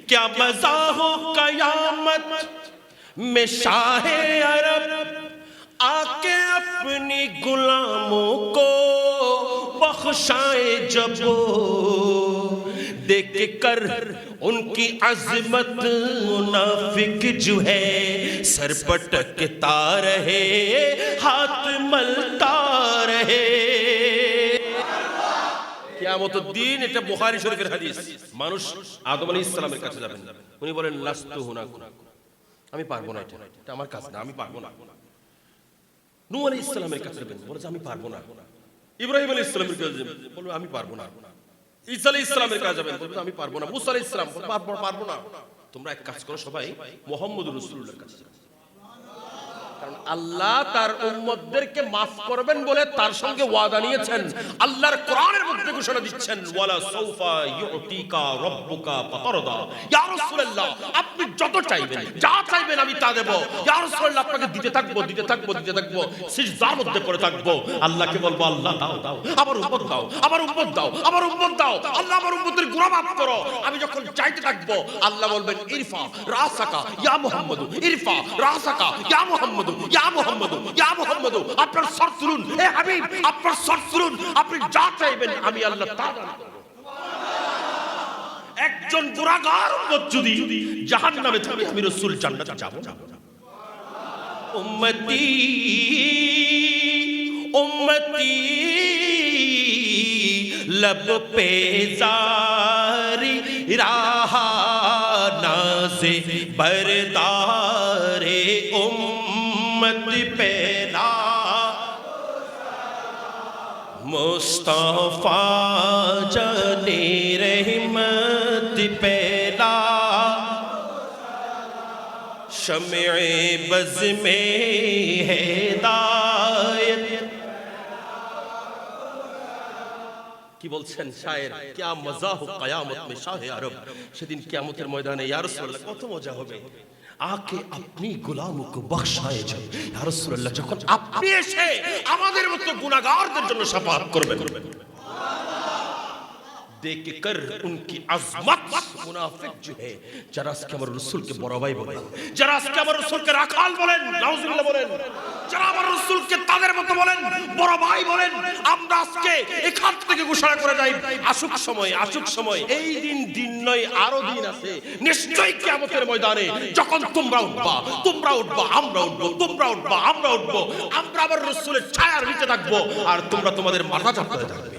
क्या मजा हो कयामत में शाहे अरब आके अपनी गुलामों को बख्शाए जब देख कर उनकी अजमत मुनाफिक जो है सर पटकता रहे हाथ मलता रहे। কিয়ামতের দিন, এটা বুখারী শরীফের হাদিস। মানুষ আদম আলাইহিস সালামের কাছে যাবেন, উনি বলেন লাস্তু হুনাকুম, আমি পারবো না, এটা আমার কাজ না, আমি পারবো না। নূহ আলাইহিস সালামের কাছে যাবেন, বলে আমি পারবো না। ইব্রাহিম আলাইহিস সালামের কাছে যাবেন, বলবে আমি পারবো না। ঈসা আলাইহিস সালামের কাছে যাবেন, বলবে আমি পারবো না। মুসা আলাইহিস সালাম বলবে পারবো না। তোমরা এক কাজ করো, সবাই মুহাম্মদুর রাসূলুল্লাহর কাছে যাও। কারণ আল্লাহ তার উম্মতদেরকে maaf করবেন বলে তার সঙ্গে ওয়াদা নিয়েছেন। আল্লাহর কোরআনের মধ্যে ঘোষণা দিচ্ছেন ওয়ালা সাউফা ইউতিকা রাব্বুকা ফাতারদা। ইয়া রাসূলুল্লাহ, আপনি যত চাইবেন, যা চাইবেন আমি তা দেব। ইয়া রাসূলুল্লাহ, আপনাকে দিতে থাকবো সিজদার মধ্যে পড়ে থাকবো। আল্লাহকে বলবো আল্লাহ দাও, আমার উম্মত দাও, আমার উম্মত দাও, আমার উম্মত দাও। আল্লাহ আমার উম্মতের গুনাহ maaf করো। আমি যখন চাইতে থাকবো, আল্লাহ বলবেন ইরফা রাসাকা ইয়া মুহাম্মদ, ইরফা রাসাকা ইয়া মুহাম্মদ, ইয়া মুহাম্মদ, ইয়া মুহাম্মদ। আপনার শর্ত শুনুন, হে হাবিব, আপনার শর্ত শুনুন, আপনি যা চাইবেন আমি আল্লাহ তা দান করব। একজন গুনাহগার উম্মত যদি জাহান্নামে থাকে, আমি রাসূল জান্নাতে যাব না। উম্মতি উম্মতি लब पे जारी रहा नाज़े बरदारे उम्मत पैदा मुस्तफा जाने रहमत पैदा शम्ए बज़ में हिदायत। কি বলছেন শায়ের, क्या मजा हो कयामत में शाह अरब। সেদিন কিয়ামতের ময়দানে ইয়া রাসূলুল্লাহ কত মজা হবে। আকে আপনি গোলামों को बख्शाए जाए। ইয়া রাসূলুল্লাহ, যখন আপনি এসে আমাদের মতো গুনাহগারদের জন্য শাফাআত করবেন, देख कर उनकी अजमत मुनाफिक जो है, যারা আজকে আমার রাসূলকে বড় ভাই বলেন, যারা আজকে আমার রাসূলকে রাখাল বলেন, নাউজুবিল্লাহ বলেন, যারা আমার রাসূলকে তাদের মতো বলেন, বড় ভাই বলেন, আমরা আজকে এখান থেকে ঘোষণা করে যাই আসুক সময়, এই দিন নয়, আরো দিন আছে নিশ্চয়ই কিয়ামতের ময়দানে, যখন তোমরা উঠবা, আমরা উঠবো, তোমরা উঠবা, আমরা উঠবো, আমরা আমার রাসূলের ছায়ার নিচে থাকবো, আর তোমরা তোমাদের মাথা চাপতে থাকবে।